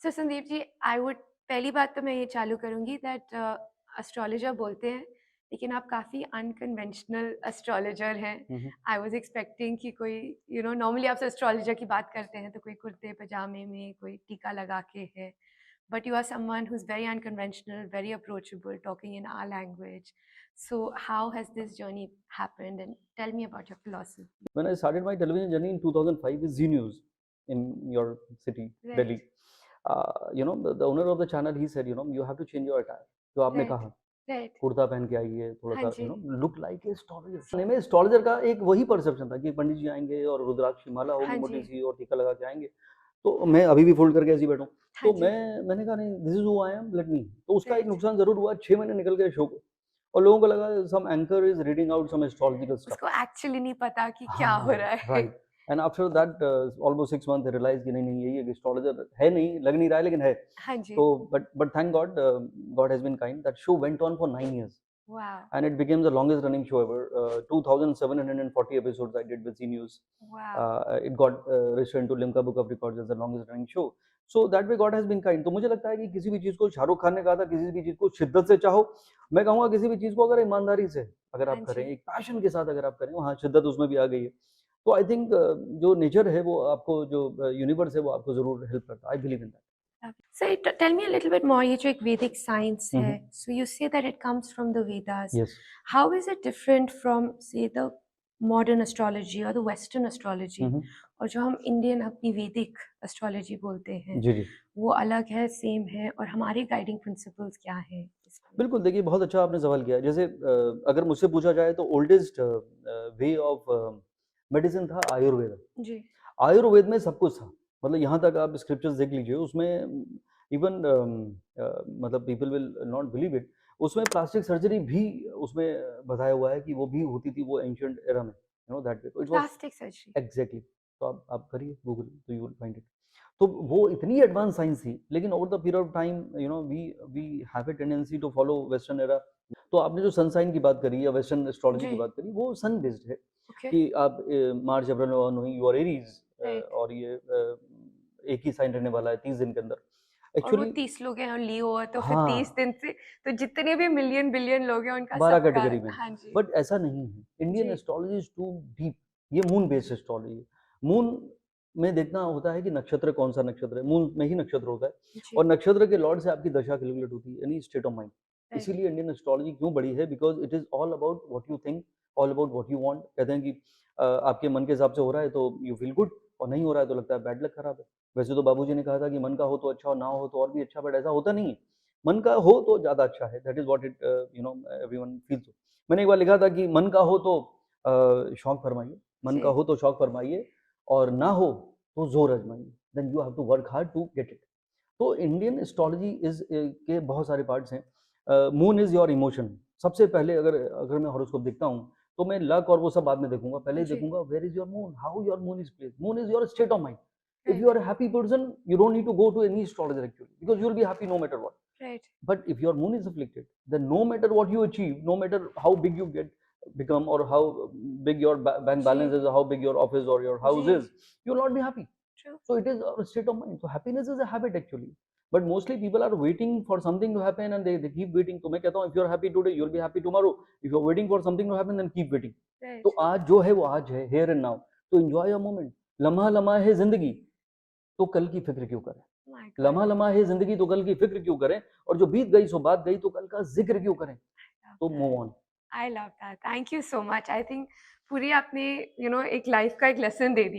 So Sandeep ji, I would पहली बात तो मैं ये चालू करूँगी दैट एस्ट्रोलॉजर बोलते हैं, लेकिन आप काफ़ी अनकन्वेंशनल एस्ट्रोलॉजर हैं। हुँ, हुँ। आई वाज़ एक्सपेक्टिंग कि कोई नॉर्मली आपसे एस्ट्रोलॉजर की बात करते हैं तो कोई कुर्ते पजामे में, कोई टीका लगा के है। But you are someone who is very unconventional, very approachable, talking in our language. So how has this journey happened and tell me about your philosophy? When I started my television journey in 2005 with Zee News in your city, right, Delhi. The owner of the channel, he said, you have to change your attire. जो आपने right, कहा, right. Kurta पहन के आइए, थोड़ा हाँ सा, जी। Look like a astrologer. खाने में एस्ट्रोलॉजर का एक वही परसेप्शन था कि पंडित जी आएंगे और रुद्राक्ष की माला होगी हाँ मोटी जी। सी और टीका लगा के आएंगे। तो मैं अभी भी फोल्ड करके ऐसे ही बैठा हूँ। हाँ तो जी। मैंने कहा नहीं, this is who I am, let me. तो उसका एक राइट। नुकसान जरूर हुआ, 6 महीने निकल गए शो को और लोगों को लगा some anchor is reading out some astrological stuff. उसको एक्चुअली नहीं पता कि क्या हो हाँ, रहा है। Right. And after that almost 6 month realize कि नहीं, यही एक एस्ट्रोलॉजर है, नहीं लग नहीं रहा है लेकिन है। हाँ जी। तो but thank God, God has been kind, that show went on for 9 years wow! and it became the longest running show ever. 2,740 episodes I did with Z News. Wow! It got registered into Limca Book of Records as the longest running show. So that way God has been kind. तो मुझे लगता है कि किसी भी चीज़ को, शाहरुख खान ने कहा था, किसी भी चीज़ को शिद्दत से चाहो। मैं कहूँगा किसी भी चीज़ को अगर ईमानदारी से अगर हाँ आप करें, जी। एक पैशन के साथ अगर आप करें, वहाँ शिद्दत उसमें भी आ गई है। तो आई थिंक जो नेचर है वो आपको, जो यूनिवर्स है वो आपको ज़रूर हेल्प करता है। I believe in that. So tell me a little bit more, ये जो एक वैदिक साइंस हुँ, है, हुँ। so you say that it comes from the Vedas. Yes. How is it different from say the modern astrology or the western astrology? हुँ, हुँ। और जो हम Indian अपनी वैदिक एस्ट्रोलॉजी बोलते हैं, जी, जी। वो अलग है, सेम है और हमारे गाइडिंग प्रिंसिपल्स क्या हैं इसमें? बिल्कुल, देखिए बहुत अच्छा आपने सवाल किया। जैसे अगर मुझसे पूछा जाए तो ओल्डेस्ट वे ऑफ मेडिसिन था आयुर्वेद। जी, आयुर्वेद में सब कुछ था। मतलब यहाँ तक आप स्क्रिप्चर्स देख लीजिए, उसमें इवन मतलब people will not believe it, उसमें प्लास्टिक सर्जरी भी उसमें बताया हुआ है कि वो भी होती थी वो एंशिएंट एरा में, दैट वे। तो it was plastic surgery. Exactly. तो आप करिए गूगल, तो यू विल फाइंड इट। तो वो इतनी एडवांस साइंस थी, लेकिन over the period of time we we have a tendency to follow western era. तो आपने जो सन साइन की बात करी या वेस्टर्न एस्ट्रोलॉजी जी, की बात करी, वो सन बेस्ड है ओके, कि आप मार्च अप्रैल में बॉर्न हुई, यू आर एरीज़, राइट। और ये एक ही साइन रहने वाला है 30 दिन के अंदर। और वो एक्चुअली 30 लोग हैं और लियो है तो फिर 30 हाँ, दिन से तो जितने भी मिलियन बिलियन लोग हैं उनका 12 सबका। कैटेगरी में। हाँ जी। बट ऐसा नहीं है। Indian ji, astrology is too deep. ये मून बेस्ड एस्ट्रोलॉजी है। मून में देखना होता है कि नक्षत्र कौन-सा नक्षत्र है, मून में ही नक्षत्र होता है जी, और नक्षत्र के लॉर्ड से आपकी दशा कैलकुलेट होती है, यानी स्टेट ऑफ माइंड। राइट, इसीलिए इंडियन एस्ट्रोलॉजी क्यों बड़ी है, because it is all about what you think, all about what you want. कहते हैं कि आपके मन के हिसाब से हो रहा है तो यू फील गुड, और नहीं हो रहा है तो लगता है बैड लक खराब है। वैसे तो बाबूजी ने कहा था कि मन का हो तो अच्छा और ना हो तो और भी अच्छा, बट ऐसा होता नहीं है। मन का हो तो ज़्यादा अच्छा है, that is what it everyone feels. मैंने एक बार लिखा था कि मन का हो तो शौक फरमाइए, मन का जी, हो तो शौक फरमाइए, और ना हो तो ज़ोर आज़माइए, then you have to work hard to get it. तो इंडियन एस्ट्रोलॉजी के बहुत सारे पार्ट्स हैं। Moon is your emotion. सबसे पहले अगर अगर मैं हॉरोस्कोप देखता हूँ, तो मैं लक और वो सब बाद में देखूँगा। पहले ही जी, देखूँगा where is your moon, how your moon is placed. Moon is your state of mind. If you right, are a happy person, you don't need to go to any astrologer actually, because you will be happy no matter what. Right, But if your moon is afflicted, then no matter what you achieve, no matter how big you become, or how big your bank balance ji, is, or how big your office or your house ji, is, you will not be happy. True, So it is a state of mind. So happiness is a habit actually. But mostly people are waiting for something to happen, and they keep waiting. तो मैं कहता हूँ, if you are happy today, you will be happy tomorrow. If you are waiting for something to happen, then keep waiting. तो right, आज जो है वो आज है, here and now. तो enjoy your moment. लम्हा लम्हा है जिंदगी, तो कल की फिक्र क्यों करें। माय गॉड, लम्हा लम्हा है जिंदगी, तो कल की फिक्र क्यों करें, और जो बीत गई सो बात गई, तो कल का जिक्र क्यों करें। लव तो that, move on. I love that, thank you so much. I think पूरी आपने एक लाइफ का एक लेसन दे दिया।